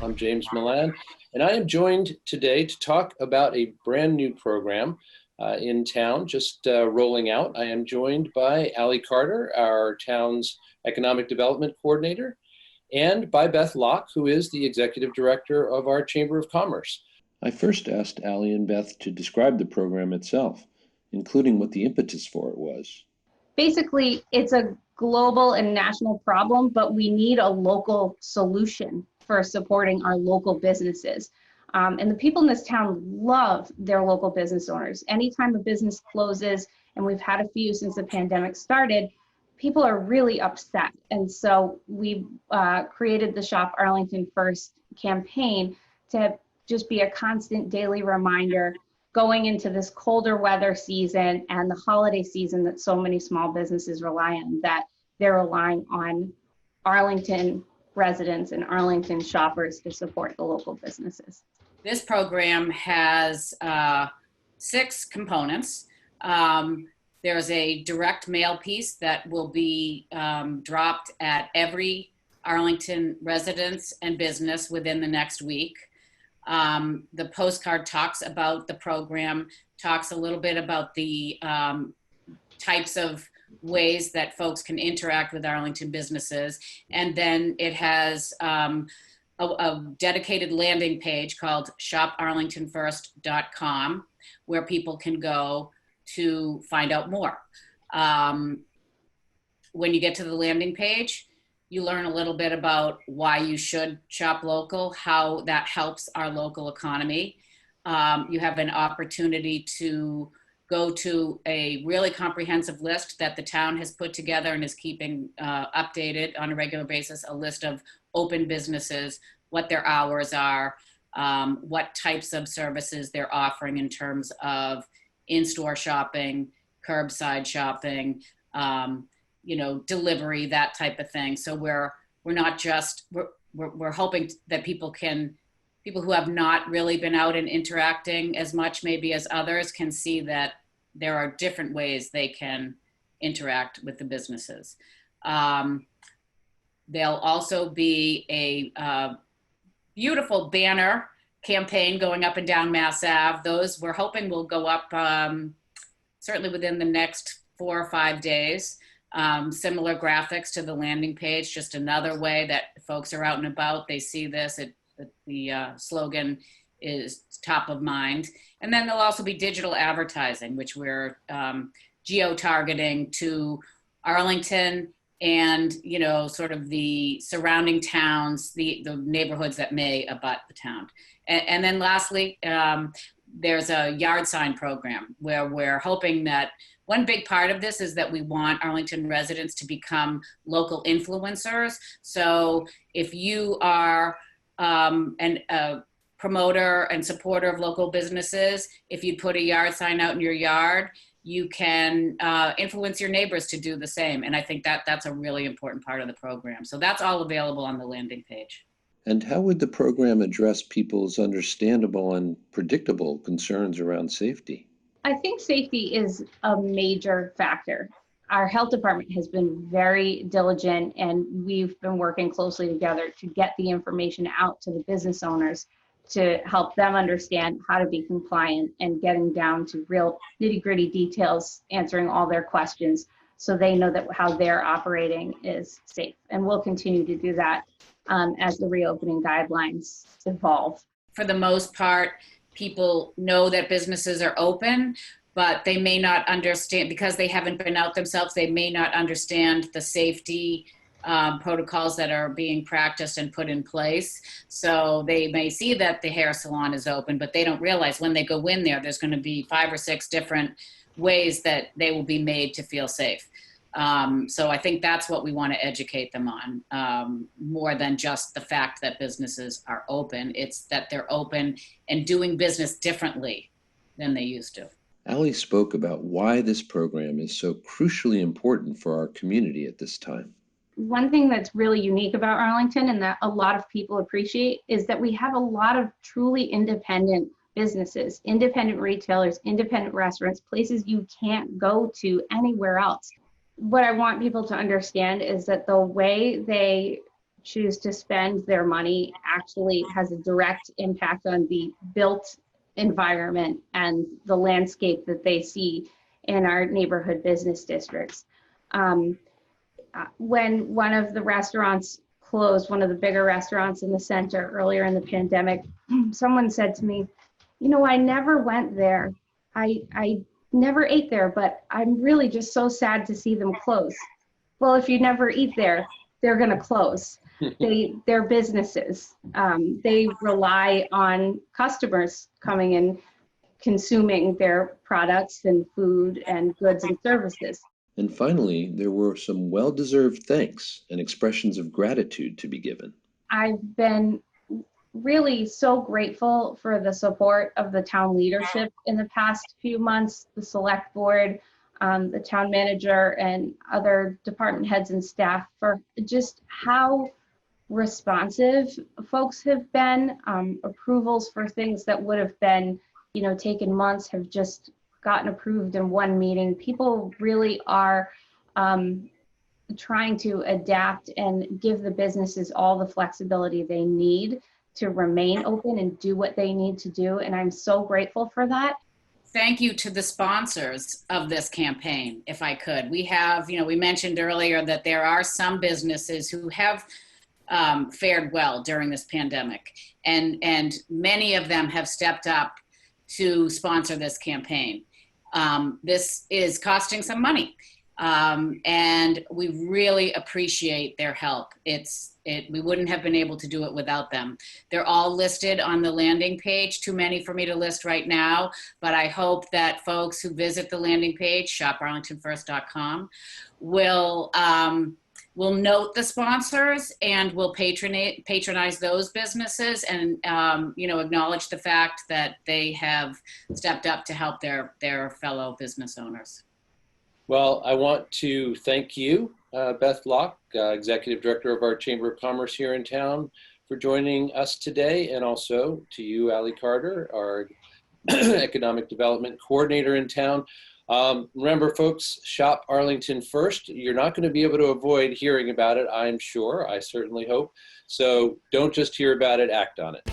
I'm James Milan, and I am joined today to talk about a brand new program in town, just rolling out. I am joined by Allie Carter, our town's economic development coordinator, and by Beth Locke, who is the executive director of our Chamber of Commerce. I first asked Allie and Beth to describe the program itself, including what the impetus for it was. Basically, it's a global and national problem, but we need a local solution for supporting our local businesses. And the people in this town love their local business owners. Anytime a business closes, and we've had a few since the pandemic started, people are really upset. And so we created the Shop Arlington First campaign to just be a constant daily reminder going into this colder weather season and the holiday season that so many small businesses rely on, that they're relying on Arlington residents and Arlington shoppers to support the local businesses. This program has 6 components. There's a direct mail piece that will be dropped at every Arlington residence and business within the next week. The postcard talks about the program, talks a little bit about the types of ways that folks can interact with Arlington businesses. And then it has a dedicated landing page called shoparlingtonfirst.com, where people can go to find out more. When you get to the landing page, you learn a little bit about why you should shop local, how that helps our local economy. You have an opportunity to go to a really comprehensive list that the town has put together and is keeping updated on a regular basis, a list of open businesses, what their hours are, what types of services they're offering in terms of in-store shopping, curbside shopping, delivery, that type of thing. So we're not just, we're hoping that people who have not really been out and interacting as much maybe as others can see that there are different ways they can interact with the businesses. There'll also be a beautiful banner campaign going up and down Mass Ave. Those we're hoping will go up certainly within the next 4 or 5 days. Similar graphics to the landing page, just another way that folks are out and about, they see this, the slogan is top of mind. And then there'll also be digital advertising, which we're geo-targeting to Arlington and, sort of the surrounding towns, the neighborhoods that may abut the town. And then lastly, there's a yard sign program where we're hoping that one big part of this is that we want Arlington residents to become local influencers. So if you are a promoter and supporter of local businesses, if you put a yard sign out in your yard, you can influence your neighbors to do the same. And I think that's a really important part of the program. So that's all available on the landing page. And how would the program address people's understandable and predictable concerns around safety? I think safety is a major factor. Our health department has been very diligent, and we've been working closely together to get the information out to the business owners to help them understand how to be compliant and getting down to real nitty-gritty details, answering all their questions so they know that how they're operating is safe. And we'll continue to do that as the reopening guidelines evolve. For the most part, people know that businesses are open, but they may not understand, because they haven't been out themselves, they may not understand the safety protocols that are being practiced and put in place. So they may see that the hair salon is open, but they don't realize when they go in there, there's going to be 5 or 6 different ways that they will be made to feel safe. So I think that's what we want to educate them on, more than just the fact that businesses are open. It's that they're open and doing business differently than they used to. Allie spoke about why this program is so crucially important for our community at this time. One thing that's really unique about Arlington and that a lot of people appreciate is that we have a lot of truly independent businesses, independent retailers, independent restaurants, places you can't go to anywhere else. What I want people to understand is that the way they choose to spend their money actually has a direct impact on the built environment and the landscape that they see in our neighborhood business districts. When one of the restaurants closed, one of the bigger restaurants in the center earlier in the pandemic, someone said to me, you know, I never went there. I never ate there, but I'm really just so sad to see them close. Well, if you never eat there, they're going to close. They're businesses. They rely on customers coming in, consuming their products and food and goods and services. And finally, there were some well-deserved thanks and expressions of gratitude to be given. I've been really so grateful for the support of the town leadership in the past few months, the select board, the town manager, and other department heads and staff for just how responsive folks have been. Approvals for things that would have been, you know, taken months have just gotten approved in one meeting. People really are trying to adapt and give the businesses all the flexibility they need to remain open and do what they need to do. And I'm so grateful for that. Thank you to the sponsors of this campaign, if I could. We have, you know, we mentioned earlier that there are some businesses who have fared well during this pandemic, and many of them have stepped up to sponsor this campaign. This is costing some money, and we really appreciate their help. We wouldn't have been able to do it without them. They're all listed on the landing page. Too many for me to list right now, but I hope that folks who visit the landing page, shoparlingtonfirst.com, will note the sponsors and will patronize those businesses, and acknowledge the fact that they have stepped up to help their fellow business owners. Well, I want to thank you, Beth Locke, Executive Director of our Chamber of Commerce here in town, for joining us today, and also to you, Ali Carter, our Economic Development Coordinator in town. Remember, folks, shop Arlington First. You're not going to be able to avoid hearing about it, I'm sure. I certainly hope. So don't just hear about it, act on it.